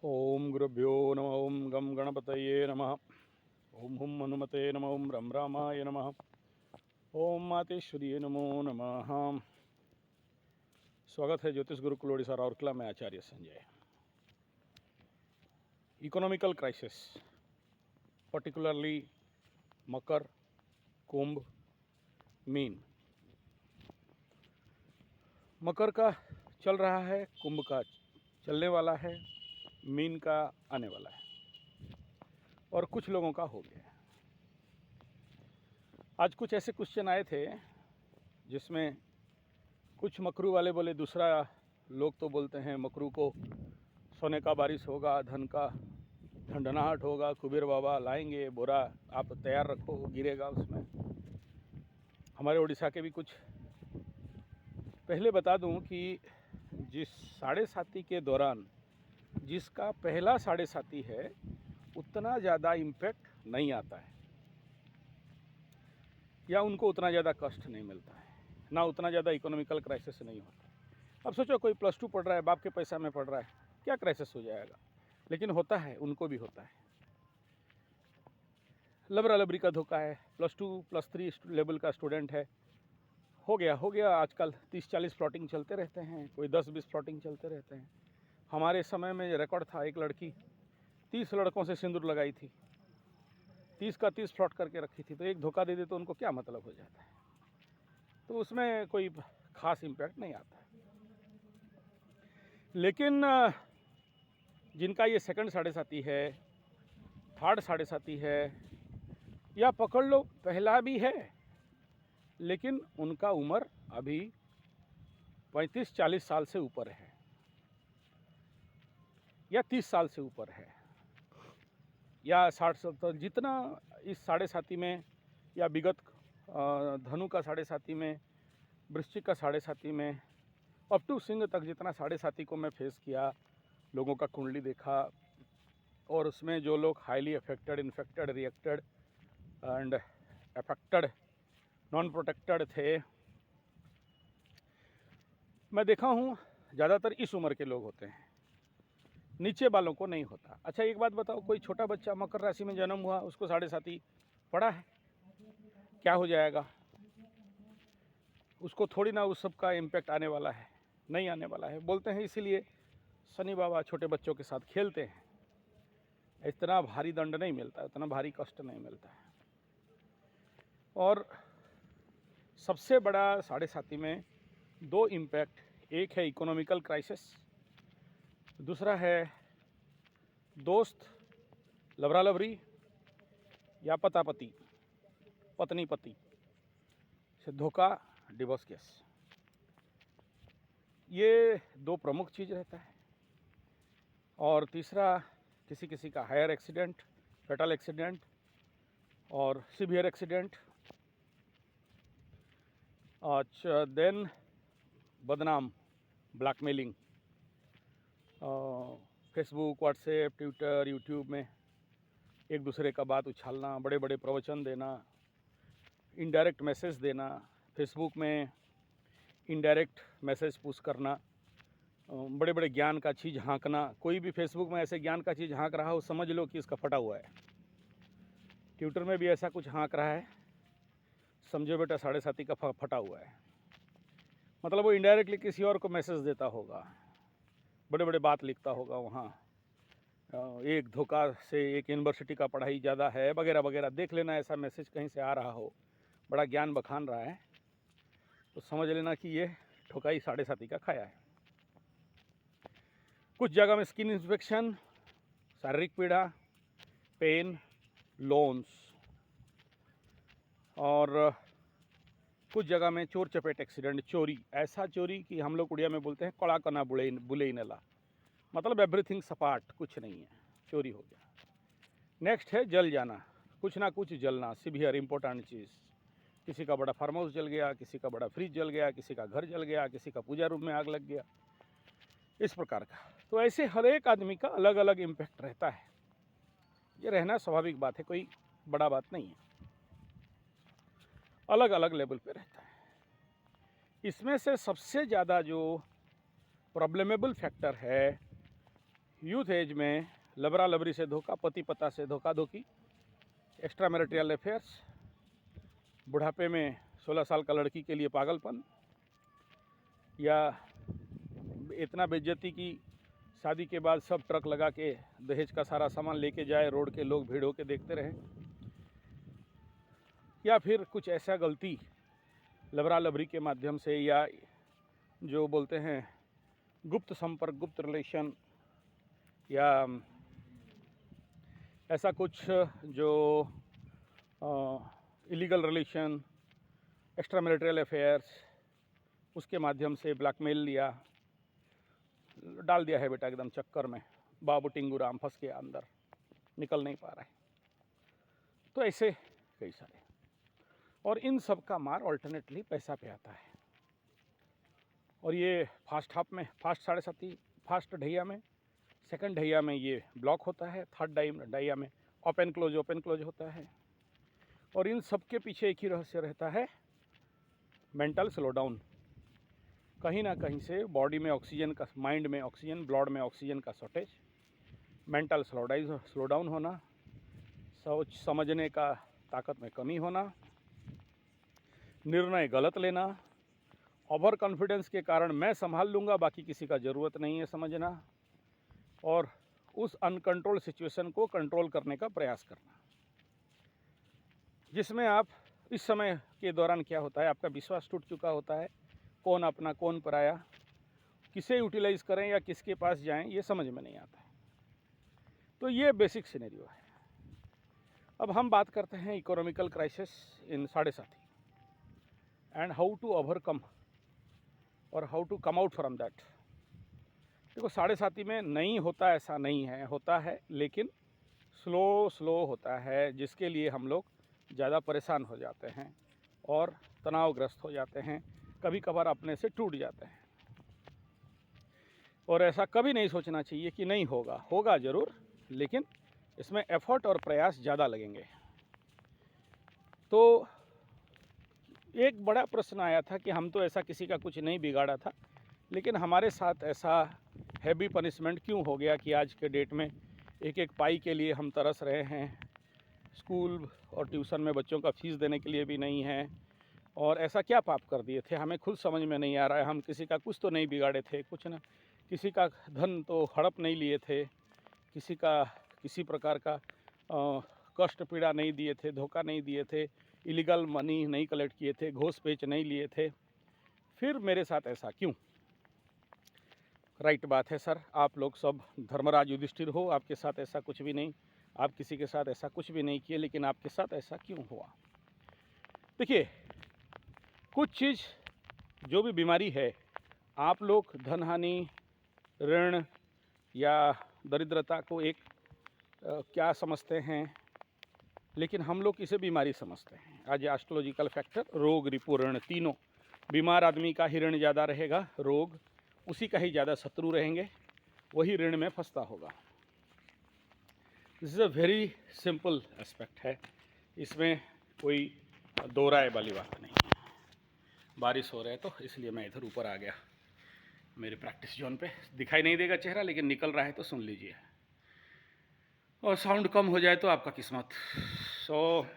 ओम गुरुभ्यो नमः। ओम गम गणपतये नमः। ओम हुम हनुमते नमः। ओम रम रामाय नमः। ओम मातेश्वरी नमो नमः। स्वागत है ज्योतिष गुरुकुल ओडिशा राउरकेला में आचार्य संजय। इकोनॉमिकल क्राइसिस, पर्टिकुलरली मकर, कुंभ, मीन। मकर का चल रहा है, कुंभ का चलने वाला है, मीन का आने वाला है और कुछ लोगों का हो गया है। आज कुछ ऐसे क्वेश्चन आए थे जिसमें कुछ मकरू वाले बोले, दूसरा लोग तो बोलते हैं मकरू को सोने का बारिश होगा, धन का ठंडनाहट होगा, कुबेर बाबा लाएंगे, बोरा आप तैयार रखो, गिरेगा उसमें। हमारे उड़ीसा के भी कुछ। पहले बता दूं कि जिस साढ़े साती के दौरान जिसका पहला साढ़े साती है उतना ज़्यादा इम्पैक्ट नहीं आता है या उनको उतना ज़्यादा कष्ट नहीं मिलता है, ना उतना ज़्यादा इकोनॉमिकल क्राइसिस नहीं होता है। अब सोचो कोई +2 पढ़ रहा है, बाप के पैसा में पढ़ रहा है, क्या क्राइसिस हो जाएगा, लेकिन होता है, उनको भी होता है। लबरा लबरी का धोखा है, +2 +3 लेवल का स्टूडेंट है, हो गया। आजकल 30-40 प्लॉटिंग चलते रहते हैं, कोई 10-20 प्लॉटिंग चलते रहते हैं। हमारे समय में रिकॉर्ड था, एक लड़की 30 लड़कों से सिंदूर लगाई थी, 30 का 30 प्लॉट करके रखी थी, तो एक धोखा दे दे तो उनको क्या मतलब हो जाता है। तो उसमें कोई खास इम्पैक्ट नहीं आता है। लेकिन जिनका ये सेकंड साढ़े साती है, थर्ड साढ़े साती है, या पकड़ लो पहला भी है लेकिन उनका उम्र अभी 35-40 साल से ऊपर है या 30 साल से ऊपर है या 60-70, जितना इस साढ़े साती में या विगत धनु का साढ़े साती में, वृश्चिक का साढ़े साती में, अप टू सिंह तक जितना साढ़े साती को मैं फेस किया, लोगों का कुंडली देखा, और उसमें जो लोग highly affected, infected, reacted and affected, non protected थे, मैं देखा हूँ ज़्यादातर इस उम्र के लोग होते हैं, नीचे वालों को नहीं होता। अच्छा एक बात बताओ, कोई छोटा बच्चा मकर राशि में जन्म हुआ, उसको साढ़े साती पड़ा है, क्या हो जाएगा? उसको थोड़ी ना उस सब का इम्पैक्ट आने वाला है, नहीं आने वाला है। बोलते हैं इसीलिए शनि बाबा छोटे बच्चों के साथ खेलते हैं, इतना भारी दंड नहीं मिलता है, उतना भारी कष्ट नहीं मिलता है। और सबसे बड़ा साढ़े साती में 2 इम्पैक्ट, एक है इकोनॉमिकल क्राइसिस, दूसरा है दोस्त लबरा लबरी या पति पत्नी से धोखा, डिवोर्स केस। ये 2 प्रमुख चीज़ रहता है। और तीसरा किसी किसी का हायर एक्सीडेंट, फेटल एक्सीडेंट और सीवियर एक्सीडेंट। अच्छा, देन बदनाम, blackmailing, Facebook, WhatsApp, Twitter, YouTube में एक दूसरे का बात उछालना, बड़े बड़े प्रवचन देना, इनडायरेक्ट मैसेज देना, फेसबुक में इनडायरेक्ट मैसेज पुश करना, बड़े बड़े ज्ञान का चीज़ हाँकना। कोई भी फेसबुक में ऐसे ज्ञान का चीज़ हाँक रहा हो, समझ लो कि इसका फटा हुआ है। ट्विटर में भी ऐसा कुछ हाँक रहा है, समझो बेटा साढ़े साती का फटा हुआ है। मतलब वो इनडायरेक्टली किसी और को मैसेज देता होगा, बड़े बड़े बात लिखता होगा वहाँ, एक धोखा से एक यूनिवर्सिटी का पढ़ाई ज़्यादा है वगैरह वगैरह। देख लेना ऐसा मैसेज कहीं से आ रहा हो, बड़ा ज्ञान बखान रहा है, तो समझ लेना कि ये ठोकाई साढ़े साती का खाया है। कुछ जगह में स्किन इन्फेक्शन, शारीरिक पीड़ा, पेन, लोन्स, और कुछ जगह में चोर चपेट एक्सीडेंट, चोरी, ऐसा चोरी कि हम लोग उड़िया में बोलते हैं कड़ा कना बुले नला, मतलब एवरीथिंग सपाट, कुछ नहीं है, चोरी हो गया। नेक्स्ट है जल जाना, कुछ ना कुछ जलना, सिवियर इंपॉर्टेंट चीज़। किसी का बड़ा फार्म हाउस जल गया, किसी का बड़ा फ्रिज जल गया, किसी का घर जल गया, किसी का पूजा रूम में आग लग गया, इस प्रकार का। तो ऐसे हर एक आदमी का अलग अलग इम्पैक्ट रहता है, ये रहना स्वाभाविक बात है, कोई बड़ा बात नहीं है, अलग अलग लेवल पे रहता है। इसमें से सबसे ज़्यादा जो प्रॉब्लमेबल फैक्टर है यूथ एज में लबरा लबरी से धोखा, पति पता से धोखा धोखी, एक्स्ट्रा मैरिटल अफेयर्स, बुढ़ापे में 16 साल का लड़की के लिए पागलपन, या इतना बेइज्जती की शादी के बाद सब ट्रक लगा के दहेज का सारा सामान लेके जाए, रोड के लोग भीड़ होके देखते रहें, या फिर कुछ ऐसा गलती लबरा लबरी के माध्यम से, या जो बोलते हैं गुप्त संपर्क, गुप्त रिलेशन, या ऐसा कुछ जो illegal relation, extra marital affairs, उसके माध्यम से ब्लैकमेल लिया, डाल दिया है बेटा एकदम चक्कर में, बाबू टिंगू राम फंस के अंदर, निकल नहीं पा रहा है। तो ऐसे कई सारे, और इन सब का मार अल्टरनेटली पैसा पे आता है। और ये फास्ट हाफ में, फास्ट 7.5, फास्ट ढैया में, सेकंड ढैया में ये ब्लॉक होता है, थर्ड ढैया में ओपन क्लोज होता है। और इन सब के पीछे एक ही रहस्य रहता है, मेंटल स्लो डाउन। कहीं ना कहीं से बॉडी में ऑक्सीजन का, माइंड में ऑक्सीजन, ब्लड में ऑक्सीजन का शॉर्टेज, मेंटल स्लो डाउन होना, सोच समझने का ताकत में कमी होना, निर्णय गलत लेना, ओवर कॉन्फिडेंस के कारण मैं संभाल लूँगा बाकी किसी का ज़रूरत नहीं है समझना, और उस अनकंट्रोल सिचुएशन को कंट्रोल करने का प्रयास करना, जिसमें आप इस समय के दौरान क्या होता है, आपका विश्वास टूट चुका होता है, कौन अपना कौन पराया, किसे यूटिलाइज़ करें या किसके पास जाएं, ये समझ में नहीं आता है। तो ये बेसिक सिनेरियो है। अब हम बात करते हैं economical crisis in 7.5 and how to overcome और how to come out from that. देखो 7.5 में नहीं होता ऐसा नहीं है, होता है, लेकिन स्लो होता है, जिसके लिए हम लोग ज़्यादा परेशान हो जाते हैं और तनावग्रस्त हो जाते हैं, कभी कभार अपने से टूट जाते हैं। और ऐसा कभी नहीं सोचना चाहिए कि नहीं होगा, होगा ज़रूर, लेकिन इसमें एफर्ट और प्रयास ज़्यादा लगेंगे। तो एक बड़ा प्रश्न आया था कि हम तो ऐसा किसी का कुछ नहीं बिगाड़ा था, लेकिन हमारे साथ ऐसा हैवी पनिशमेंट क्यों हो गया कि आज के डेट में एक एक पाई के लिए हम तरस रहे हैं, स्कूल और ट्यूशन में बच्चों का फीस देने के लिए भी नहीं है, और ऐसा क्या पाप कर दिए थे हमें खुद समझ में नहीं आ रहा है। हम किसी का कुछ तो नहीं बिगाड़े थे, कुछ ना, किसी का धन तो हड़प नहीं लिए थे, किसी का किसी प्रकार का कष्ट पीड़ा नहीं दिए थे, धोखा नहीं दिए थे, इलीगल मनी नहीं कलेक्ट किए थे, घूस पेच नहीं लिए थे, फिर मेरे साथ ऐसा क्यों? राइट बात है सर, आप लोग सब धर्मराज युधिष्ठिर हो, आपके साथ ऐसा कुछ भी नहीं, आप किसी के साथ ऐसा कुछ भी नहीं किए, लेकिन आपके साथ ऐसा क्यों हुआ? देखिए, कुछ चीज़ जो भी बीमारी है, आप लोग धन हानि, ऋण या दरिद्रता को एक क्या समझते हैं, लेकिन हम लोग इसे बीमारी समझते हैं। आज एस्ट्रोलॉजिकल फैक्टर, रोग, रिपु, ऋण, तीनों, बीमार आदमी का ही ऋण ज़्यादा रहेगा, रोग उसी का ही ज़्यादा शत्रु रहेंगे, वही ऋण में फंसता होगा। This is a very simple aspect है, इसमें कोई दो राय वाली बात नहीं है। बारिश हो रहा है तो इसलिए मैं इधर ऊपर आ गया, मेरे प्रैक्टिस जोन पे। दिखाई नहीं देगा चेहरा, लेकिन निकल रहा है तो सुन लीजिए, और साउंड कम हो जाए तो आपका किस्मत। सो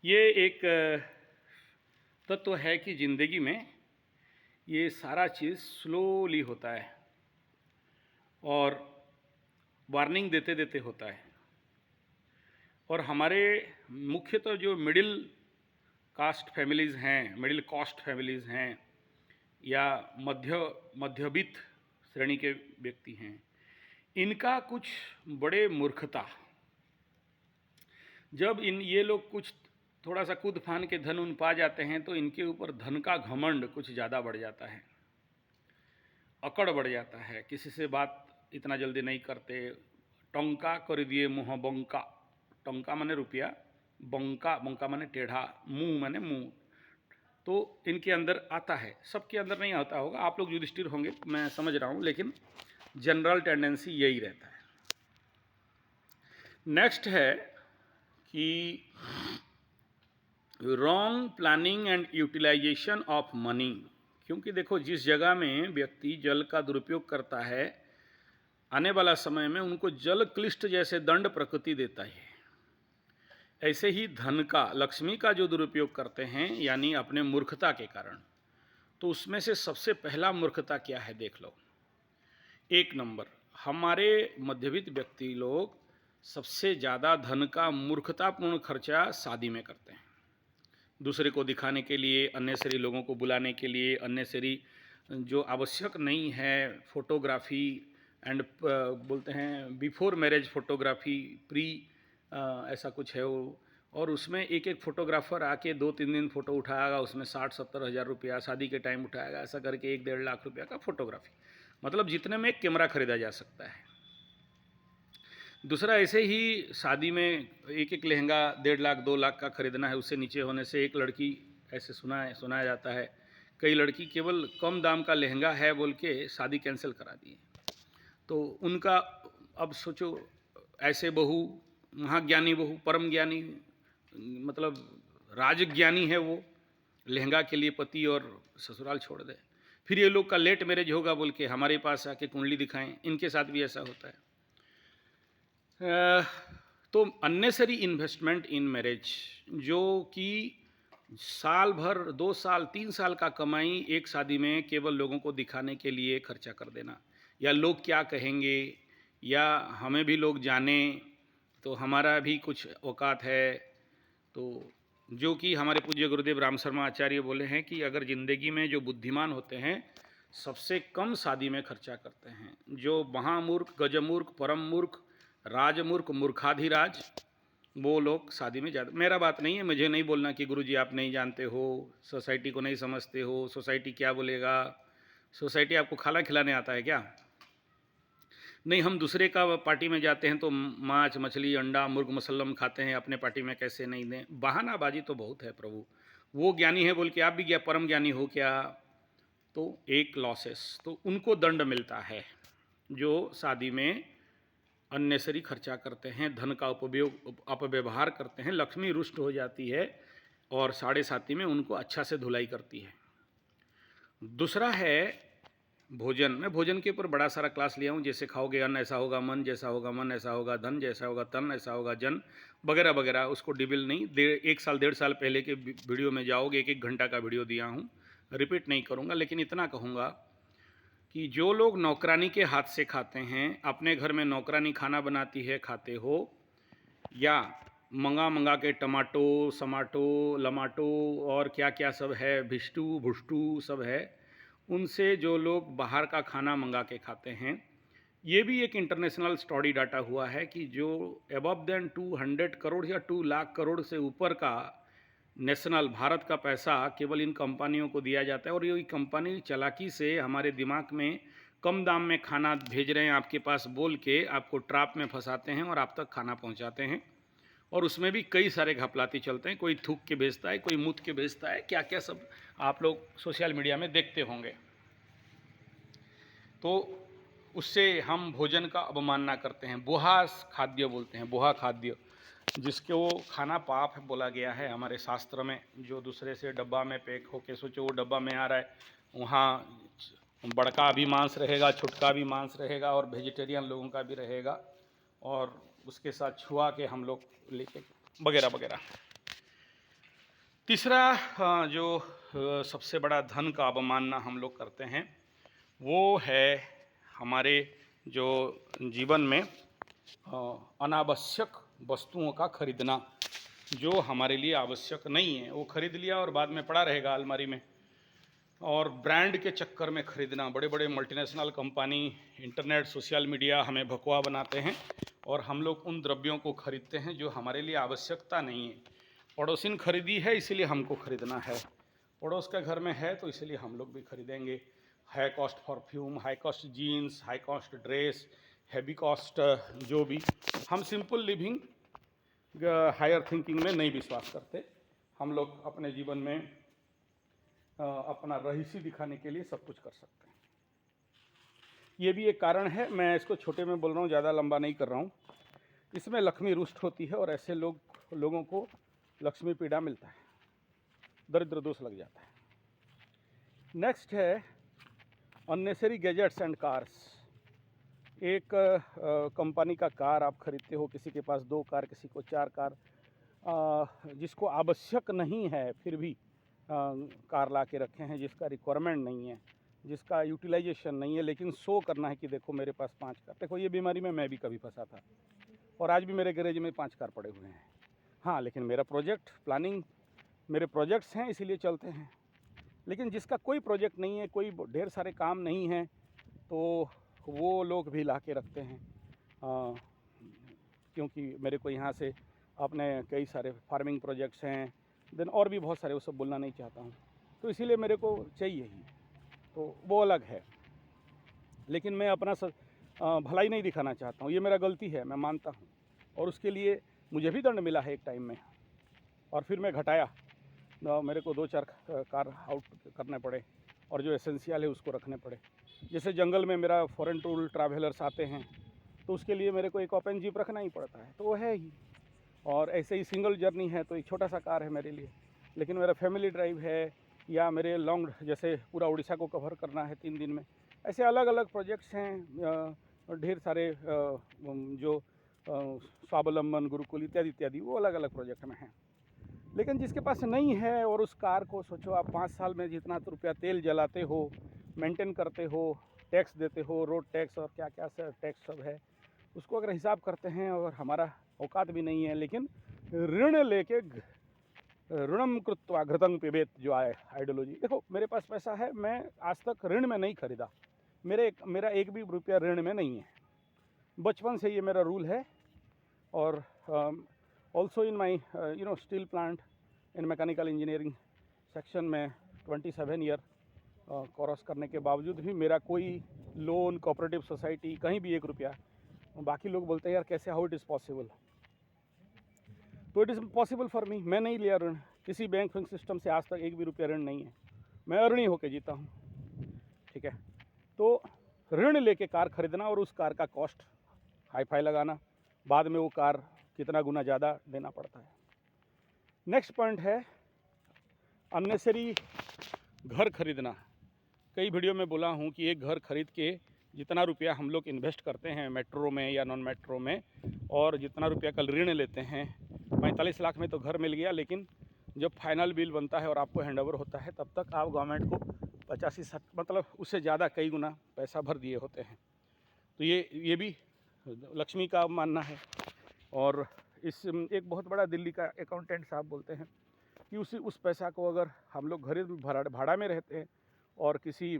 ये एक तत्व है कि ज़िंदगी में ये सारा चीज़ स्लोली होता है और वार्निंग देते देते होता है। और हमारे मुख्यतः जो मिडिल कास्ट फैमिलीज़ हैं, मिडिल कॉस्ट फैमिलीज़ हैं, या मध्यवित्त श्रेणी के व्यक्ति हैं, इनका कुछ बड़े मूर्खता, जब ये लोग कुछ थोड़ा सा कूद फान के धन उन पा जाते हैं तो इनके ऊपर धन का घमंड कुछ ज़्यादा बढ़ जाता है, अकड़ बढ़ जाता है, किसी से बात इतना जल्दी नहीं करते। टंका कर दिए मुँह बंका, टंका माने रुपया, बंका, बंका माने टेढ़ा, मुँह माने मुँह, तो इनके अंदर आता है। सबके अंदर नहीं आता होगा, आप लोग युधिष्ठिर होंगे मैं समझ रहा हूँ, लेकिन जनरल टेंडेंसी यही रहता है। नेक्स्ट है कि wrong planning and utilization of money, क्योंकि देखो, जिस जगह में व्यक्ति जल का दुरुपयोग करता है, आने वाला समय में उनको जल क्लिष्ट जैसे दंड प्रकृति देता है। ऐसे ही धन का, लक्ष्मी का जो दुरुपयोग करते हैं, यानी अपने मूर्खता के कारण, तो उसमें से सबसे पहला मूर्खता क्या है देख लो। एक नंबर, हमारे मध्यवित्त व्यक्ति लोग सबसे ज़्यादा धन का मूर्खतापूर्ण खर्चा शादी में करते हैं। दूसरे को दिखाने के लिए, अननेसेसरी लोगों को बुलाने के लिए, अननेसेसरी जो आवश्यक नहीं है, फोटोग्राफी एंड बोलते हैं बिफोर मैरिज फोटोग्राफी, प्री ऐसा कुछ है वो, और उसमें एक एक फोटोग्राफर आके 2-3 दिन फ़ोटो उठाएगा, उसमें 60-70 हज़ार रुपया शादी के टाइम उठाएगा, ऐसा करके 1-1.5 लाख रुपया का फोटोग्राफी, मतलब जितने में एक कैमरा खरीदा जा सकता है। दूसरा, ऐसे ही शादी में एक एक लहंगा 1.5 लाख 2 लाख का खरीदना है, उससे नीचे होने से एक लड़की, ऐसे सुनाया जाता है, कई लड़की केवल कम दाम का लहंगा है बोल के शादी कैंसिल करा दी। तो उनका, अब सोचो, ऐसे बहू, महाज्ञानी बहू, परम ज्ञानी, मतलब राजज्ञानी है वो, लहंगा के लिए पति और ससुराल छोड़ दे। फिर ये लोग का लेट मैरिज होगा बोल के हमारे पास आके कुंडली दिखाएं, इनके साथ भी ऐसा होता है। तो अननेसरी इन्वेस्टमेंट इन मैरिज, जो कि साल भर, 2 साल 3 साल का कमाई एक शादी में केवल लोगों को दिखाने के लिए खर्चा कर देना, या लोग क्या कहेंगे, या हमें भी लोग जाने तो हमारा भी कुछ औकात है। तो जो कि हमारे पूज्य गुरुदेव राम शर्मा आचार्य बोले हैं कि अगर ज़िंदगी में जो बुद्धिमान होते हैं सबसे कम शादी में खर्चा करते हैं, जो महामूर्ख, गजमूर्ख, परम मूर्ख, राजमूर्ख, मूर्खाधिराज, वो लोग शादी में ज़्यादा। मेरा बात नहीं है, मुझे नहीं बोलना कि गुरुजी आप नहीं जानते हो, सोसाइटी को नहीं समझते हो, सोसाइटी क्या बोलेगा, सोसाइटी आपको खाना खिलाने आता है क्या? नहीं, हम दूसरे का पार्टी में जाते हैं तो मांस, मछली, अंडा, मुर्ग मुसल्लम खाते हैं, अपने पार्टी में कैसे नहीं दें? बहानाबाजी तो बहुत है प्रभु। वो ज्ञानी है बोल के आप भी क्या परम ज्ञानी हो क्या? तो एक लॉसेस, तो उनको दंड मिलता है जो शादी में अननेसरी खर्चा करते हैं, धन का अपव्यवहार करते हैं, लक्ष्मी रुष्ट हो जाती है और साढ़े साथी में उनको अच्छा से धुलाई करती है। दूसरा है भोजन। मैं भोजन के ऊपर बड़ा सारा क्लास लिया हूँ, जैसे खाओगे अन्न ऐसा होगा मन, जैसा होगा मन ऐसा होगा धन, जैसा होगा तन ऐसा होगा जन, वगैरह वगैरह। उसको डिबिल नहीं, 1-1.5 साल पहले के वीडियो में जाओगे, 1-1 घंटा का वीडियो दिया हूँ, रिपीट नहीं करूँगा, लेकिन इतना कहूँगा कि जो लोग नौकरानी के हाथ से खाते हैं, अपने घर में नौकरानी खाना बनाती है, खाते हो, या मंगा के टमाटो, समाटो, लमाटो और क्या क्या सब है, भिष्टू भुष्टू सब है, उनसे जो लोग बाहर का खाना मंगा के खाते हैं, ये भी एक इंटरनेशनल स्टडी डाटा हुआ है कि जो अबव देन 200 करोड़ या 2 लाख करोड़ से ऊपर का नेशनल भारत का पैसा केवल इन कंपनियों को दिया जाता है, और ये कंपनी चालाकी से हमारे दिमाग में कम दाम में खाना भेज रहे हैं आपके पास बोल के आपको ट्रैप में फंसाते हैं और आप तक खाना पहुंचाते हैं। और उसमें भी कई सारे घपलाती चलते हैं, कोई थूक के भेजता है, कोई मूत के भेजता है, क्या क्या सब आप लोग सोशल मीडिया में देखते होंगे। तो उससे हम भोजन का अवमानना करते हैं, बुहा खाद्य बोलते हैं, बुहा खाद्य, जिसको खाना पाप बोला गया है हमारे शास्त्र में। जो दूसरे से डब्बा में पैक होके, सोचो वो डब्बा में आ रहा है, वहाँ बड़का भी मांस रहेगा, छुटका भी मांस रहेगा, और वेजिटेरियन लोगों का भी रहेगा, और उसके साथ छुआ के हम लोग लेके वगैरह वगैरह। तीसरा जो सबसे बड़ा धन का अवमानना हम लोग करते हैं, वो है हमारे जो जीवन में अनावश्यक वस्तुओं का खरीदना, जो हमारे लिए आवश्यक नहीं है, वो खरीद लिया और बाद में पड़ा रहेगा अलमारी में। और ब्रांड के चक्कर में खरीदना, बड़े बड़े multinational company, internet, social media हमें भगवा बनाते हैं और हम लोग उन द्रव्यों को खरीदते हैं जो हमारे लिए आवश्यकता नहीं है। पड़ोसिन खरीदी है इसलिए हमको खरीदना है, पड़ोस के घर में है तो इसलिए हम लोग भी खरीदेंगे। High cost perfume, high cost jeans, high cost dress, heavy cost जो भी। हम सिंपल लिविंग, हायर थिंकिंग में नहीं विश्वास करते। हम लोग अपने जीवन में अपना रईसी दिखाने के लिए सब कुछ कर सकते हैं। ये भी एक कारण है, मैं इसको छोटे में बोल रहा हूँ, ज़्यादा लंबा नहीं कर रहा हूँ। इसमें लक्ष्मी रुष्ट होती है और ऐसे लोगों को लक्ष्मी पीड़ा मिलता है, दरिद्र दोष लग जाता है। नेक्स्ट है अननेसेसरी गैजेट्स एंड कार्स। एक कंपनी का कार आप खरीदते हो, किसी के पास 2 कार, किसी को 4 कार, जिसको आवश्यक नहीं है फिर भी कार ला के रखे हैं, जिसका रिक्वायरमेंट नहीं है, जिसका यूटिलाइजेशन नहीं है, लेकिन शो करना है कि देखो मेरे पास 5 कार। देखो ये बीमारी में मैं भी कभी फंसा था और आज भी मेरे गैरेज में 5 कार पड़े हुए हैं। हाँ, लेकिन मेरा प्रोजेक्ट प्लानिंग, मेरे प्रोजेक्ट्स हैं इसीलिए चलते हैं। लेकिन जिसका कोई प्रोजेक्ट नहीं है, कोई ढेर सारे काम नहीं है, तो वो लोग भी ला के रखते हैं। क्योंकि मेरे को यहाँ से अपने कई सारे फार्मिंग प्रोजेक्ट्स हैं, देन और भी बहुत सारे, वो सब बोलना नहीं चाहता हूँ, तो इसीलिए मेरे को चाहिए ही, तो वो अलग है। लेकिन मैं अपना भलाई नहीं दिखाना चाहता हूँ, ये मेरा गलती है, मैं मानता हूँ, और उसके लिए मुझे भी दंड मिला है एक टाइम में, और फिर मैं घटाया, मेरे को 2-4 कार आउट करने पड़े और जो एसेंशियल है उसको रखने पड़े। जैसे जंगल में मेरा फॉरेन टूर ट्रैवलर्स आते हैं तो उसके लिए मेरे को एक ओपन जीप रखना ही पड़ता है, तो वो है ही। और ऐसे ही सिंगल जर्नी है तो एक छोटा सा कार है मेरे लिए, लेकिन मेरा फैमिली ड्राइव है या मेरे लॉन्ग, जैसे पूरा उड़ीसा को कवर करना है 3 दिन में, ऐसे अलग अलग प्रोजेक्ट्स हैं ढेर सारे, जो स्वावलंबन, गुरुकुल इत्यादि इत्यादि, वो अलग अलग प्रोजेक्ट में हैं। लेकिन जिसके पास नहीं है और उस कार को सोचो आप 5 साल में जितना तो रुपया तेल जलाते हो, मेंटेन करते हो, टैक्स देते हो, रोड टैक्स और क्या क्या टैक्स सब है, उसको अगर हिसाब करते हैं, और हमारा औकात भी नहीं है, लेकिन ऋण लेके ऋणम कृत्वा घृतं पिबेत जो आइडियोलॉजी। देखो मेरे पास पैसा है, मैं आज तक ऋण में नहीं खरीदा, मेरा एक भी रुपया ऋण में नहीं है, बचपन से ये मेरा रूल है। और also in my steel plant in mechanical engineering section में 27 ईयर कोर्स करने के बावजूद भी मेरा कोई लोन, कोऑपरेटिव सोसाइटी, कहीं भी 1 रुपया, बाकी लोग बोलते हैं यार कैसे, हाउ इट इज़ पॉसिबल, तो it is possible for me. मैं नहीं लिया ऋण, किसी बैंकिंग सिस्टम से आज तक 1 भी रुपया ऋण नहीं है, मैं अऋणी होकर जीता हूँ, ठीक है। तो ऋण लेके कार खरीदना और उस कार का कॉस्ट हाई फाई लगाना, बाद में वो कार कितना गुना ज़्यादा देना पड़ता है। नेक्स्ट पॉइंट है अननेसेसरी घर खरीदना। कई वीडियो में बोला हूँ कि एक घर खरीद के जितना रुपया हम लोग इन्वेस्ट करते हैं मेट्रो में या नॉन मेट्रो में, और जितना रुपया कल ऋण लेते हैं, 45 लाख में तो घर मिल गया, लेकिन जब फाइनल बिल बनता है और आपको हैंडओवर होता है तब तक आप गवर्नमेंट को 85-60 मतलब उससे ज़्यादा कई गुना पैसा भर दिए होते हैं। तो ये भी लक्ष्मी का मानना है। और इस एक बहुत बड़ा दिल्ली का अकाउंटेंट साहब बोलते हैं कि उस पैसा को अगर हम लोग घर भाड़ा में रहते हैं और किसी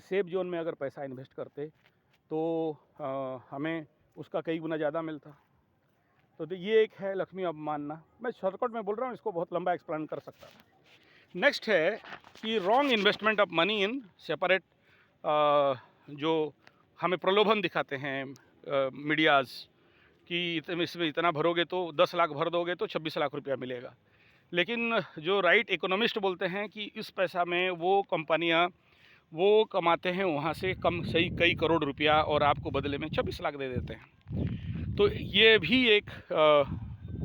सेफ जोन में अगर पैसा इन्वेस्ट करते तो हमें उसका कई गुना ज़्यादा मिलता। तो ये एक है लक्ष्मी अवमानना। मैं शॉर्टकट में बोल रहा हूँ, इसको बहुत लंबा एक्सप्लेन कर सकता था। नेक्स्ट है कि wrong investment of money in separate, जो हमें प्रलोभन दिखाते हैं मीडियाज़ कि इसमें इतना भरोगे तो 10 लाख भर दोगे तो 26 लाख रुपया मिलेगा। लेकिन जो राइट इकोनॉमिस्ट बोलते हैं कि इस पैसा में वो कंपनियां वो कमाते हैं वहाँ से कम सही कई करोड़ रुपया और आपको बदले में 26 लाख दे देते हैं। तो ये भी एक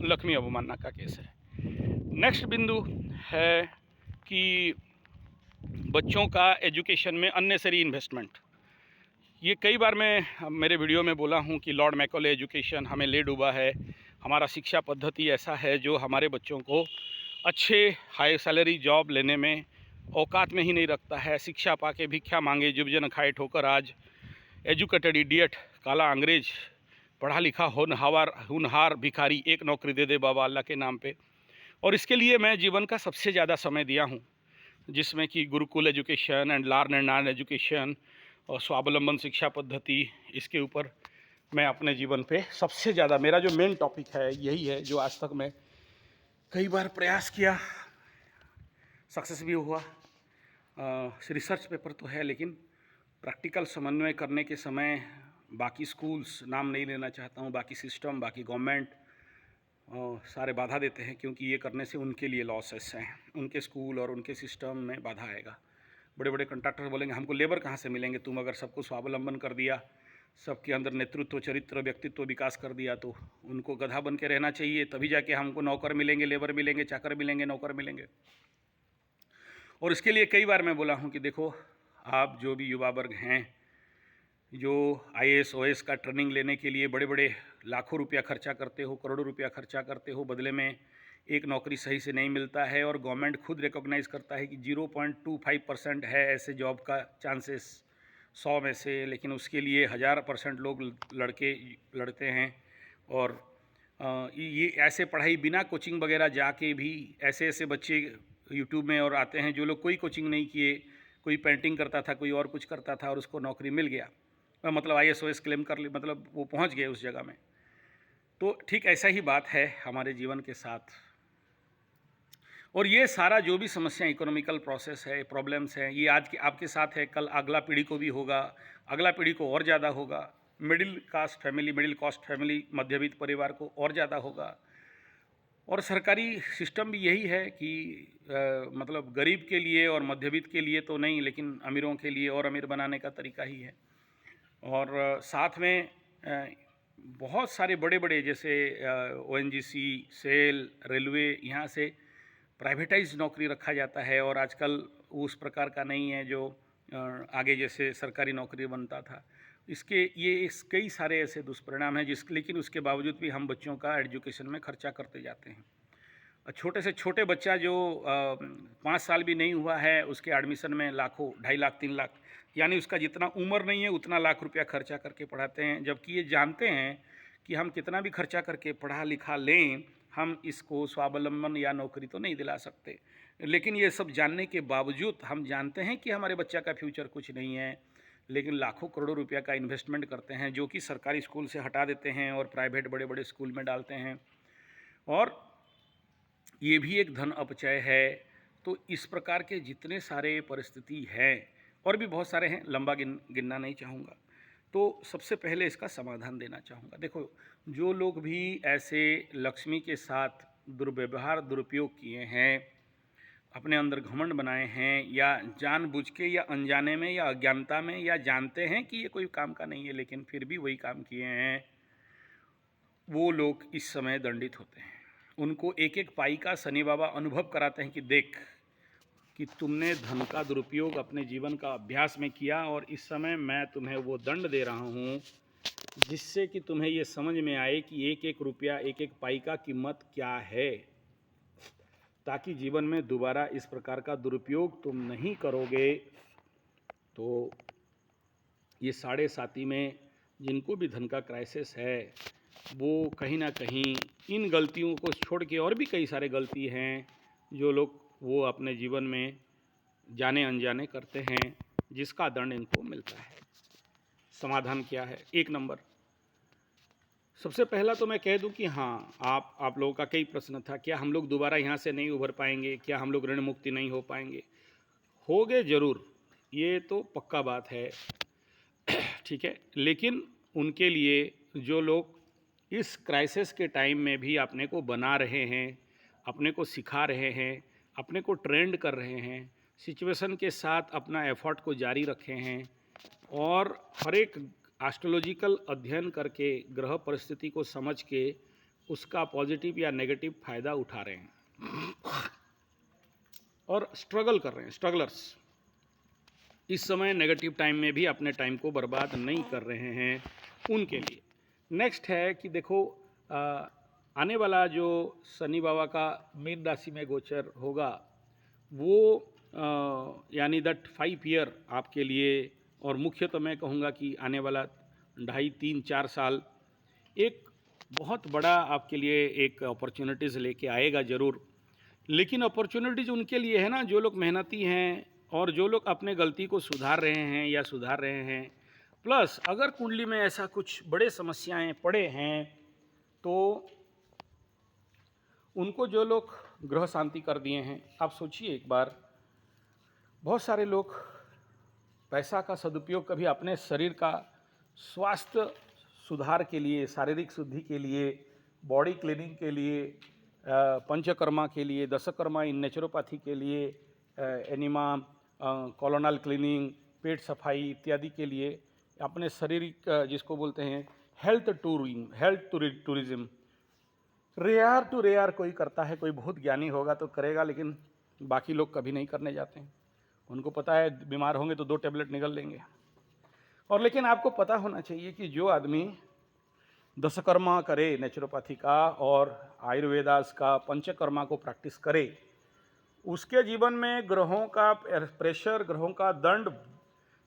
लक्ष्मी अवमानना का केस है। नेक्स्ट बिंदु है कि बच्चों का एजुकेशन में अननेसेसरी इन्वेस्टमेंट। ये कई बार मैं मेरे वीडियो में बोला हूँ कि लॉर्ड मैकॉले एजुकेशन हमें ले डूबा है। हमारा शिक्षा पद्धति ऐसा है जो हमारे बच्चों को अच्छे हाई सैलरी जॉब लेने में औकात में ही नहीं रखता है। शिक्षा पाके भिक्षा मांगे जुब जन खाए ठोकर आज, एजुकेटेड इडियट काला अंग्रेज, पढ़ा लिखा होनहार भिखारी, एक नौकरी दे दे बाबा अल्लाह के नाम पे। और इसके लिए मैं जीवन का सबसे ज़्यादा समय दिया हूँ, जिसमें कि Gurukul education and learn and earn education और स्वावलंबन शिक्षा पद्धति, इसके ऊपर मैं अपने जीवन पे सबसे ज़्यादा, मेरा जो मेन टॉपिक है यही है, जो आज तक मैं कई बार प्रयास किया, सक्सेस भी हुआ। रिसर्च पेपर तो है, लेकिन प्रैक्टिकल समन्वय करने के समय बाकी स्कूल्स, नाम नहीं लेना चाहता हूँ, बाकी सिस्टम, बाकी गवर्नमेंट सारे बाधा देते हैं, क्योंकि ये करने से उनके लिए लॉसेस हैं, उनके स्कूल और उनके सिस्टम में बाधा आएगा। बड़े बड़े कंट्रैक्टर बोलेंगे हमको लेबर कहाँ से मिलेंगे, तुम अगर सबको स्वावलंबन कर दिया, सबके अंदर नेतृत्व, चरित्र, व्यक्तित्व विकास कर दिया, तो उनको गधा बन के रहना चाहिए, तभी जाके हमको नौकर मिलेंगे, लेबर मिलेंगे, चाकर मिलेंगे, नौकर मिलेंगे। और इसके लिए कई बार मैं बोला हूँ कि देखो, आप जो भी युवा वर्ग हैं, जो आईएएस ओएएस का ट्रेनिंग लेने के लिए बड़े बड़े लाखों रुपया खर्चा करते हो, करोड़ों रुपया खर्चा करते हो, बदले में एक नौकरी सही से नहीं मिलता है, और गवर्नमेंट खुद रिकॉग्नाइज़ करता है कि 0.25% है ऐसे जॉब का चांसेस 100 में से, लेकिन उसके लिए 1000% लोग लड़ते हैं। और ये ऐसे पढ़ाई बिना कोचिंग वगैरह जाके भी ऐसे ऐसे बच्चे यूट्यूब में और आते हैं जो लोग कोई कोचिंग नहीं किए, कोई पेंटिंग करता था, कोई और कुछ करता था, और उसको नौकरी मिल गया, मतलब आईएएस ओएएस क्लेम कर ली, मतलब वो पहुंच गए उस जगह में। तो ठीक ऐसा ही बात है हमारे जीवन के साथ। और ये सारा जो भी समस्या, इकोनॉमिकल प्रोसेस है, प्रॉब्लम्स हैं, ये आज के आपके साथ है, कल अगला पीढ़ी को भी होगा, अगला पीढ़ी को और ज़्यादा होगा, मिडिल कॉस्ट फैमिली, मध्यवित्त परिवार को और ज़्यादा होगा। और सरकारी सिस्टम भी यही है कि मतलब गरीब के लिए और मध्यवित्त के लिए तो नहीं, लेकिन अमीरों के लिए और अमीर बनाने का तरीका ही है। और साथ में बहुत सारे बड़े बड़े जैसे ओएनजीसी, सेल, रेलवे, यहाँ से प्राइवेटाइज नौकरी रखा जाता है, और आजकल उस प्रकार का नहीं है जो आगे जैसे सरकारी नौकरी बनता था। कई सारे ऐसे दुष्परिणाम हैं लेकिन उसके बावजूद भी हम बच्चों का एजुकेशन में खर्चा करते जाते हैं। छोटे से छोटे बच्चा जो 5 साल भी नहीं हुआ है, उसके एडमिशन में लाखों, 2.5 लाख 3 लाख, यानी उसका जितना उम्र नहीं है उतना लाख रुपया खर्चा करके पढ़ाते हैं, जबकि ये जानते हैं कि हम कितना भी खर्चा करके पढ़ा लिखा लें, हम इसको स्वावलंबन या नौकरी तो नहीं दिला सकते। लेकिन ये सब जानने के बावजूद हम जानते हैं कि हमारे बच्चा का फ्यूचर कुछ नहीं है, लेकिन लाखों करोड़ों रुपया का इन्वेस्टमेंट करते हैं, जो कि सरकारी स्कूल से हटा देते हैं और प्राइवेट बड़े बड़े स्कूल में डालते हैं, और ये भी एक धन अपचय है। तो इस प्रकार के जितने सारे परिस्थिति हैं, और भी बहुत सारे हैं, लंबा गिनना नहीं चाहूँगा। तो सबसे पहले इसका समाधान देना चाहूँगा। देखो, जो लोग भी ऐसे लक्ष्मी के साथ दुर्व्यवहार, दुरुपयोग किए हैं, अपने अंदर घमंड बनाए हैं, या जानबूझ के या अनजाने में या अज्ञानता में, या जानते हैं कि ये कोई काम का नहीं है लेकिन फिर भी वही काम किए हैं, वो लोग इस समय दंडित होते हैं। उनको एक एक पाई का शनि बाबा अनुभव कराते हैं कि देख कि तुमने धन का दुरुपयोग अपने जीवन का अभ्यास में किया, और इस समय मैं तुम्हें वो दंड दे रहा हूँ जिससे कि तुम्हें ये समझ में आए कि एक एक रुपया, एक एक पाई का कीमत क्या है, ताकि जीवन में दोबारा इस प्रकार का दुरुपयोग तुम नहीं करोगे। तो ये 7.5 में जिनको भी धन का क्राइसिस है, वो कहीं ना कहीं इन गलतियों को छोड़ के, और भी कई सारे गलती हैं जो लोग वो अपने जीवन में जाने अनजाने करते हैं, जिसका दंड इनको मिलता है। समाधान क्या है? 1 नंबर, सबसे पहला तो मैं कह दूं कि हाँ, आप लोगों का कई प्रश्न था, क्या हम लोग दोबारा यहाँ से नहीं उभर पाएंगे, क्या हम लोग ऋण मुक्ति नहीं हो पाएंगे? होगे ज़रूर, ये तो पक्का बात है, ठीक है। लेकिन उनके लिए जो लोग इस क्राइसिस के टाइम में भी अपने को बना रहे हैं, अपने को सिखा रहे हैं, अपने को ट्रेंड कर रहे हैं, सिचुएशन के साथ अपना एफर्ट को जारी रखे हैं, और हर एक एस्ट्रोलॉजिकल अध्ययन करके ग्रह परिस्थिति को समझ के उसका पॉजिटिव या नेगेटिव फ़ायदा उठा रहे हैं, और स्ट्रगल कर रहे हैं, स्ट्रगलर्स इस समय नेगेटिव टाइम में भी अपने टाइम को बर्बाद नहीं कर रहे हैं, उनके लिए। नेक्स्ट है कि देखो, आने वाला जो शनि बाबा का मीन राशि में गोचर होगा, वो यानी दैट 5 ईयर आपके लिए, और मुख्य तो मैं कहूँगा कि आने वाला 2.5, 3, 4 साल एक बहुत बड़ा आपके लिए एक अपॉर्चुनिटीज़ लेके आएगा ज़रूर। लेकिन अपॉर्चुनिटीज़ उनके लिए है ना जो लोग मेहनती हैं, और जो लोग अपने गलती को सुधार रहे हैं या सुधार रहे हैं। प्लस अगर कुंडली में ऐसा कुछ बड़े समस्याएं पड़े हैं, तो उनको जो लोग ग्रह शांति कर दिए हैं, आप सोचिए एक बार, बहुत सारे लोग पैसा का सदुपयोग कभी अपने शरीर का स्वास्थ्य सुधार के लिए, शारीरिक शुद्धि के लिए, बॉडी क्लीनिंग के लिए, पंचकर्मा के लिए, दशकर्मा इन नेचुरोपैथी के लिए, एनिमा, कॉलोनल क्लीनिंग, पेट सफाई इत्यादि के लिए अपने शारीरिक जिसको बोलते हैं health tourism, rare to rare कोई करता है, कोई बहुत ज्ञानी होगा तो करेगा, लेकिन बाकी लोग कभी नहीं करने जाते हैं। उनको पता है बीमार होंगे तो 2 टैबलेट निगल लेंगे। और लेकिन आपको पता होना चाहिए कि जो आदमी दशकर्मा करे नेचुरोपैथी का और आयुर्वेदास का पंचकर्मा को प्रैक्टिस करे, उसके जीवन में ग्रहों का प्रेशर, ग्रहों का दंड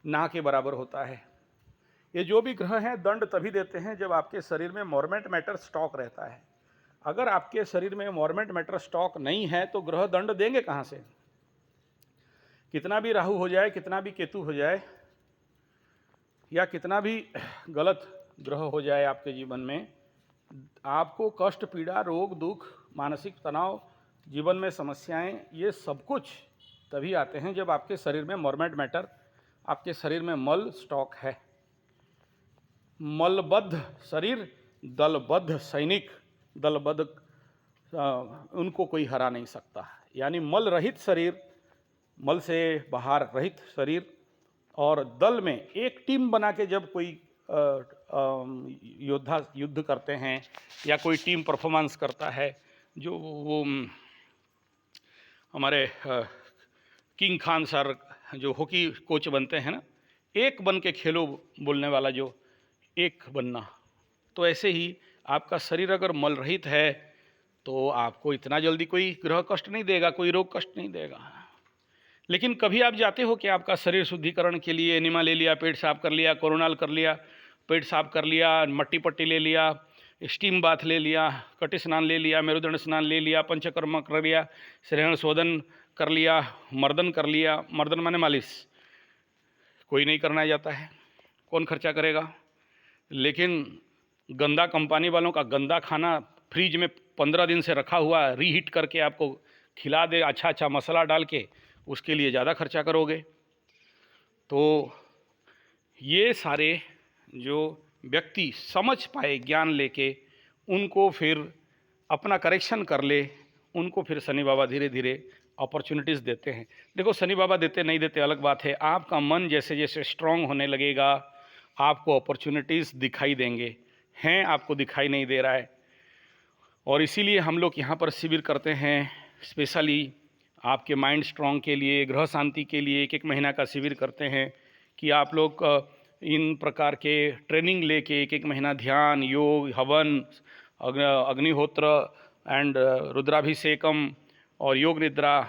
ना के बराबर होता है। ये जो भी ग्रह हैं दंड तभी देते हैं जब आपके शरीर में मोर्मेंट मैटर स्टॉक रहता है। अगर आपके शरीर में मोर्मेंट मैटर स्टॉक नहीं है तो ग्रह दंड देंगे कहाँ से? कितना भी राहु हो जाए, कितना भी केतु हो जाए, या कितना भी गलत ग्रह हो जाए आपके जीवन में, आपको कष्ट, पीड़ा, रोग, दुख, मानसिक तनाव, जीवन में समस्याएं, ये सब कुछ तभी आते हैं जब आपके शरीर में मोर्मेंट मैटर, आपके शरीर में मल स्टॉक है। मलबद्ध शरीर, दलबद्ध सैनिक, दलबद्ध उनको कोई हरा नहीं सकता। यानी मल रहित शरीर, मल से बाहर रहित शरीर, और दल में एक टीम बना के जब कोई योद्धा युद्ध करते हैं या कोई टीम परफॉर्मेंस करता है, जो वो हमारे किंग खान सर जो हॉकी कोच बनते हैं ना, एक बन के खेलो बोलने वाला, जो एक बनना, तो ऐसे ही आपका शरीर अगर मल रहित है तो आपको इतना जल्दी कोई ग्रह कष्ट नहीं देगा, कोई रोग कष्ट नहीं देगा। लेकिन कभी आप जाते हो कि आपका शरीर शुद्धिकरण के लिए एनिमा ले लिया, पेट साफ कर लिया, कोरोनाल कर लिया, पेट साफ कर लिया, मट्टी पट्टी ले लिया, स्टीम बाथ ले लिया, कटी स्नान ले लिया, मेरुदंड स्नान ले लिया, पंचकर्म कर लिया, श्रेण शोधन कर लिया, मर्दन कर लिया। मर्दन माने मालिश, कोई नहीं करना जाता है, कौन खर्चा करेगा? लेकिन गंदा कंपनी वालों का गंदा खाना फ्रिज में 15 दिन से रखा हुआ रीहीट करके आपको खिला दे, अच्छा अच्छा मसाला डाल के, उसके लिए ज़्यादा खर्चा करोगे। तो ये सारे जो व्यक्ति समझ पाए ज्ञान लेके, उनको फिर अपना करेक्शन कर ले, उनको फिर शनि बाबा धीरे धीरे अपॉर्चुनिटीज़ देते हैं। देखो, शनि बाबा देते नहीं देते अलग बात है, आपका मन जैसे जैसे स्ट्रांग होने लगेगा आपको अपॉर्चुनिटीज़ दिखाई देंगे, हैं आपको दिखाई नहीं दे रहा है। और इसीलिए हम लोग यहाँ पर शिविर करते हैं, स्पेशली आपके माइंड स्ट्रांग के लिए, ग्रह शांति के लिए 1-1 महीना का शिविर करते हैं कि आप लोग इन प्रकार के ट्रेनिंग लेके 1-1 महीना ध्यान, योग, हवन, अग्निहोत्र एंड रुद्राभिषेकम और योग निद्रा,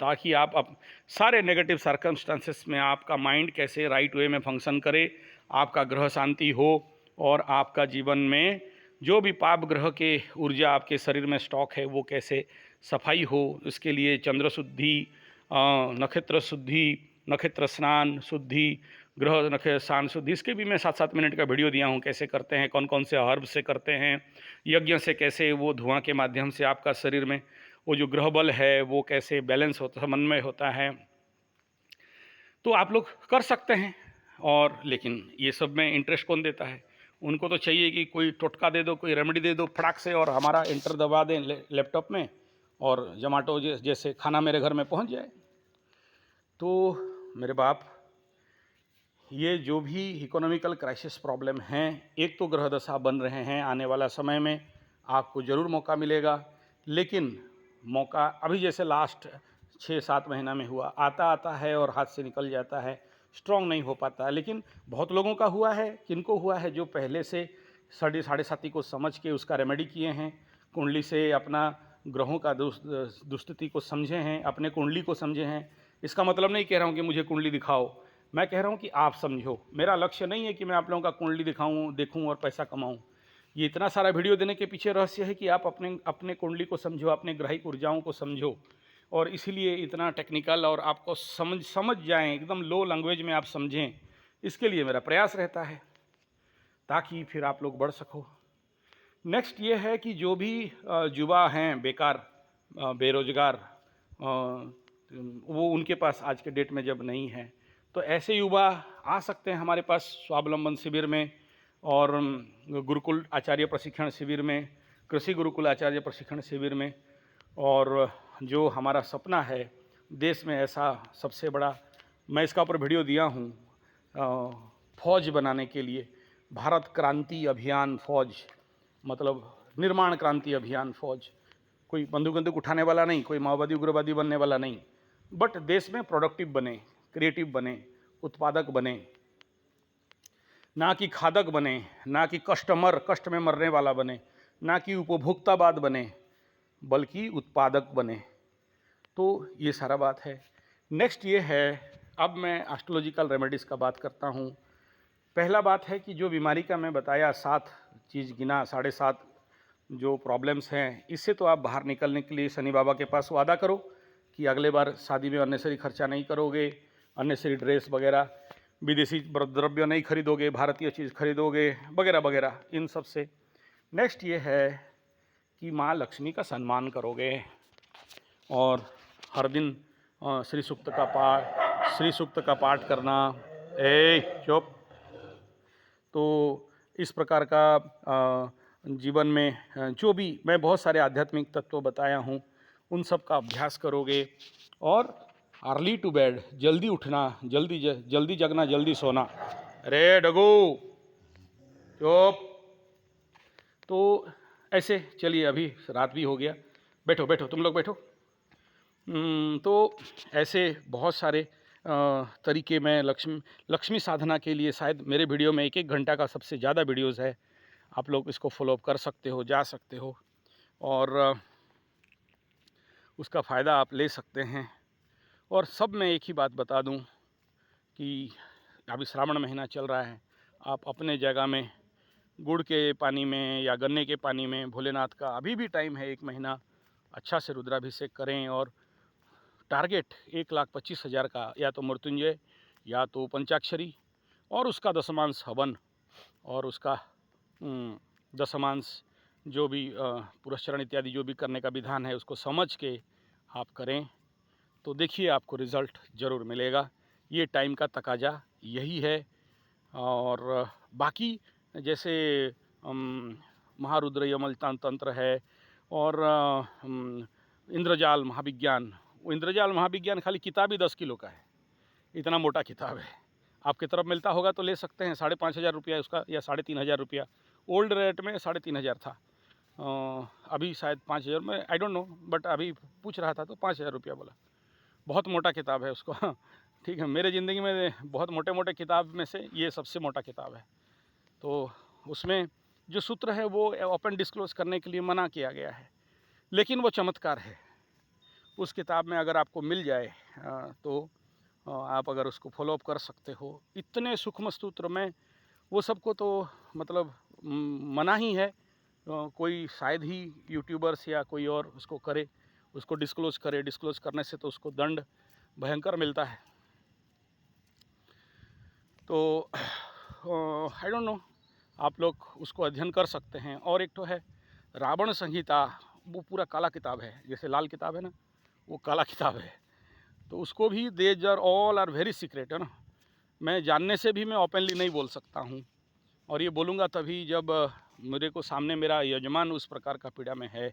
ताकि आप सारे नेगेटिव सर्कमस्टांसेस में आपका माइंड कैसे राइट वे में फंक्शन करे, आपका ग्रह शांति हो, और आपका जीवन में जो भी पाप ग्रह के ऊर्जा आपके शरीर में स्टॉक है वो कैसे सफाई हो। इसके लिए चंद्र शुद्धि, नक्षत्र शुद्धि, नक्षत्र स्नान शुद्धि, ग्रह नक्षत्र स्नान शुद्धि, इसके भी मैं 7-7 मिनट का वीडियो दिया हूँ, कैसे करते हैं, कौन कौन से हर्ब से करते हैं, यज्ञ से कैसे वो धुआं के माध्यम से आपका शरीर में वो जो ग्रह बल है वो कैसे बैलेंस होता, समन्वय होता है। तो आप लोग कर सकते हैं। और लेकिन ये सब में इंटरेस्ट कौन देता है? उनको तो चाहिए कि कोई टोटका दे दो, कोई रेमेडी दे दो फटाक से, और हमारा एंटर दबा दें लैपटॉप में और जोमेटो जैसे खाना मेरे घर में पहुंच जाए। तो मेरे बाप, ये जो भी इकोनॉमिकल क्राइसिस प्रॉब्लम हैं, एक तो ग्रह दशा बन रहे हैं, आने वाला समय में आपको ज़रूर मौका मिलेगा। लेकिन मौका अभी जैसे लास्ट 6-7 महीना में हुआ, आता आता है और हाथ से निकल जाता है, स्ट्रॉन्ग नहीं हो पाता है। लेकिन बहुत लोगों का हुआ है, किनको हुआ है? जो पहले से साढ़े साथी को समझ के उसका रेमेडी किए हैं, कुंडली से अपना ग्रहों का दुस्थिति को समझे हैं, अपने कुंडली को समझे हैं। इसका मतलब नहीं कह रहा हूँ कि मुझे कुंडली दिखाओ, मैं कह रहा हूँ कि आप समझो। मेरा लक्ष्य नहीं है कि मैं आप लोगों का कुंडली दिखाऊँ, देखूँ और पैसा कमाऊँ। ये इतना सारा वीडियो देने के पीछे रहस्य है कि आप अपने कुंडली को समझो, अपने ग्रहिक ऊर्जाओं को समझो, और इसीलिए इतना टेक्निकल और आपको समझ जाएं, एकदम लो लैंग्वेज में आप समझें, इसके लिए मेरा प्रयास रहता है, ताकि फिर आप लोग बढ़ सको। नेक्स्ट ये है कि जो भी युवा हैं बेकार, बेरोजगार, वो उनके पास आज के डेट में जब नहीं है, तो ऐसे युवा आ सकते हैं हमारे पास स्वावलंबन शिविर में, और गुरुकुल आचार्य प्रशिक्षण शिविर में, कृषि गुरुकुल आचार्य प्रशिक्षण शिविर में। और जो हमारा सपना है देश में ऐसा सबसे बड़ा, मैं इसका ऊपर वीडियो दिया हूँ, फौज बनाने के लिए, भारत क्रांति अभियान फौज, मतलब निर्माण क्रांति अभियान फौज। कोई बंदूक उठाने वाला नहीं, कोई माओवादी उग्रवादी बनने वाला नहीं, बट देश में प्रोडक्टिव बने, क्रिएटिव बने, उत्पादक बने, ना कि खादक बने, ना कि कष्ट में मरने वाला बने, ना कि उपभोक्तावाद बने, बल्कि उत्पादक बने। तो ये सारा बात है। नेक्स्ट ये है, अब मैं एस्ट्रोलॉजिकल रेमेडीज़ का बात करता हूँ। पहला बात है कि जो बीमारी का मैं बताया 7 चीज़ गिना, 7.5 जो प्रॉब्लम्स हैं, इससे तो आप बाहर निकलने के लिए शनि बाबा के पास वादा करो कि अगले बार शादी में अननेसेसरी खर्चा नहीं करोगे, अननेसेसरी ड्रेस वगैरह, विदेशी द्रव्य नहीं खरीदोगे, भारतीय चीज़ खरीदोगे वगैरह वगैरह, इन सब से। नेक्स्ट ये है कि माँ लक्ष्मी का सम्मान करोगे और हर दिन श्री सूक्त का पाठ करना। चुप। तो इस प्रकार का जीवन में जो भी मैं बहुत सारे आध्यात्मिक तत्व बताया हूँ, उन सब का अभ्यास करोगे और अर्ली टू बेड, जल्दी उठना, जल्दी जगना, जल्दी सोना। अरे डगू चुप। तो ऐसे चलिए, अभी रात भी हो गया, बैठो बैठो, तुम लोग बैठो। तो ऐसे बहुत सारे तरीके में लक्ष्मी साधना के लिए शायद मेरे वीडियो में 1-1 घंटा का सबसे ज़्यादा वीडियोज़ है। आप लोग इसको फॉलोअप कर सकते हो, जा सकते हो और उसका फ़ायदा आप ले सकते हैं। और सब मैं एक ही बात बता दूं कि अभी श्रावण महीना चल रहा है, आप अपने जगह में गुड़ के पानी में या गन्ने के पानी में भोलेनाथ का अभी भी टाइम है, 1 महीना अच्छा से रुद्राभिषेक करें और टारगेट 1,25,000 का, या तो मृत्युंजय या तो पंचाक्षरी और उसका दशमांश हवन और उसका दशमांश जो भी पुरस्चरण इत्यादि जो भी करने का विधान है, उसको समझ के आप करें तो देखिए आपको रिज़ल्ट ज़रूर मिलेगा। ये टाइम का तकाजा यही है। और बाकी जैसे महारुद्र यमल तंत्र है और इंद्रजाल महाविज्ञान, वो इंद्रजाल महाविज्ञान खाली किताब ही 10 किलो का है, इतना मोटा किताब है। आपकी तरफ मिलता होगा तो ले सकते हैं, 5,500 रुपया उसका या 3,500 रुपया। ओल्ड रेट में 3,500 था, अभी शायद 5,000 में, आई डोंट नो, बट अभी पूछ रहा था तो 5,000 रुपया बोला। बहुत मोटा किताब है उसको। ठीक है, मेरे ज़िंदगी में बहुत मोटे मोटे किताब में से ये सबसे मोटा किताब है। तो उसमें जो सूत्र है वो ओपन डिस्क्लोज़ करने के लिए मना किया गया है, लेकिन वो चमत्कार है। उस किताब में अगर आपको मिल जाए तो आप अगर उसको फॉलोअप कर सकते हो। इतने सूक्ष्म सूत्र में वो सबको तो मतलब मना ही है। कोई शायद ही यूट्यूबर्स या कोई और उसको करे, उसको डिस्क्लोज़ करे। डिस्क्लोज़ करने से तो उसको दंड भयंकर मिलता है। तो आई डोंट नो, आप लोग उसको अध्ययन कर सकते हैं। और एक तो है रावण संहिता, वो पूरा काला किताब है, जैसे लाल किताब है ना, वो काला किताब है। तो उसको भी these are all are very secret, है ना। मैं जानने से भी मैं ओपनली नहीं बोल सकता हूँ, और ये बोलूँगा तभी जब मेरे को सामने मेरा यजमान उस प्रकार का पीड़ा में है,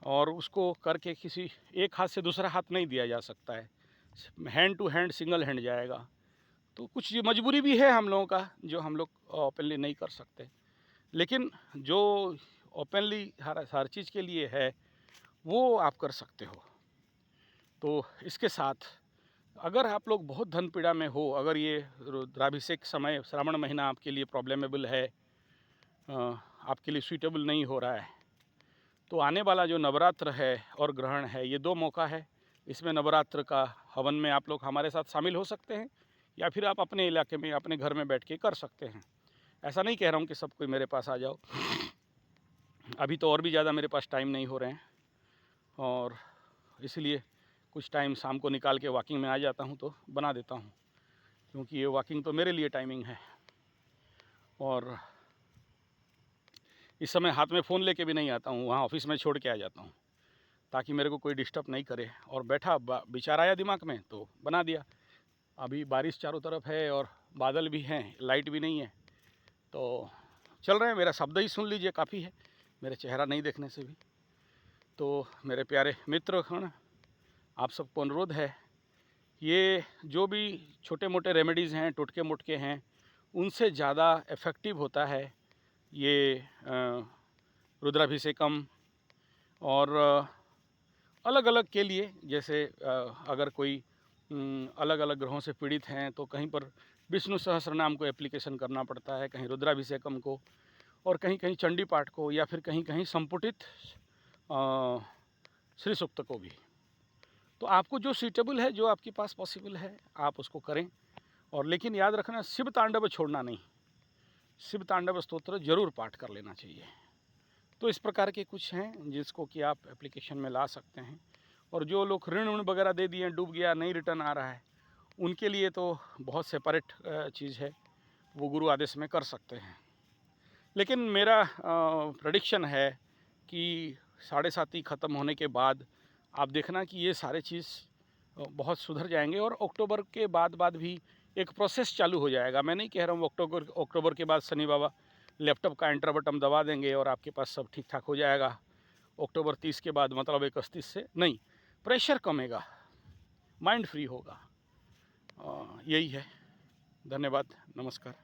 और उसको करके किसी एक हाथ से दूसरा हाथ नहीं दिया जा सकता है, hand to hand, single hand जाएगा। तो कुछ ये मजबूरी भी है हम लोगों का, जो हम लोग ओपनली नहीं कर सकते। लेकिन जो ओपनली हर चीज़ के लिए है वो आप कर सकते हो। तो इसके साथ अगर आप लोग बहुत धन पीड़ा में हो, अगर ये रुद्राभिषेक समय श्रावण महीना आपके लिए प्रॉब्लमेबल है, आपके लिए सूटेबल नहीं हो रहा है, तो आने वाला जो नवरात्र है और ग्रहण है, ये 2 मौका है। इसमें नवरात्र का हवन में आप लोग हमारे साथ शामिल हो सकते हैं, या फिर आप अपने इलाके में अपने घर में बैठ के कर सकते हैं। ऐसा नहीं कह रहा हूँ कि सब कोई मेरे पास आ जाओ, अभी तो और भी ज़्यादा मेरे पास टाइम नहीं हो रहे हैं, और इसलिए कुछ टाइम शाम को निकाल के वॉकिंग में आ जाता हूँ तो बना देता हूँ, क्योंकि ये वॉकिंग तो मेरे लिए टाइमिंग है। और इस समय हाथ में फ़ोन लेके भी नहीं आता हूँ, वहाँ ऑफिस में छोड़ के आ जाता हूँ, ताकि मेरे को कोई डिस्टर्ब नहीं करे। और बैठा विचार आया दिमाग में तो बना दिया। अभी बारिश चारों तरफ है और बादल भी हैं, लाइट भी नहीं है, तो चल रहे हैं। मेरा शब्द ही सुन लीजिए, काफ़ी है, मेरे चेहरा नहीं देखने से भी। तो मेरे प्यारे मित्रगण, आप सबको अनुरोध है, ये जो भी छोटे मोटे रेमेडीज़ हैं, टोटके मोटके हैं, उनसे ज़्यादा इफ़ेक्टिव होता है ये रुद्राभिषेकम और अलग अलग के लिए, जैसे अगर कोई अलग अलग ग्रहों से पीड़ित हैं तो कहीं पर विष्णु सहस्रनाम को एप्लीकेशन करना पड़ता है, कहीं रुद्राभिषेकम को, और कहीं कहीं चंडी पाठ को, या फिर कहीं कहीं संपुटित श्री सूक्त को भी। तो आपको जो सूटेबल है, जो आपके पास पॉसिबल है, आप उसको करें। और लेकिन याद रखना, शिव तांडव छोड़ना नहीं, शिव तांडव स्तोत्र जरूर पाठ कर लेना चाहिए। तो इस प्रकार के कुछ हैं जिसको कि आप एप्लीकेशन में ला सकते हैं। और जो लोग ऋण वगैरह दे दिए, डूब गया, नहीं रिटर्न आ रहा है, उनके लिए तो बहुत सेपरेट चीज़ है, वो गुरु आदेश में कर सकते हैं। लेकिन मेरा प्रेडिक्शन है कि 7.5 ख़त्म होने के बाद आप देखना कि ये सारे चीज़ बहुत सुधर जाएंगे, और अक्टूबर के बाद भी एक प्रोसेस चालू हो जाएगा। मैं नहीं कह रहा हूँ अक्टूबर के बाद शनि बाबा लैपटॉप का एंटर बटन दबा देंगे और आपके पास सब ठीक ठाक हो जाएगा। अक्टूबर 30 के बाद मतलब 31 से नहीं, प्रेशर कमेगा, माइंड फ्री होगा। यही है। धन्यवाद, नमस्कार।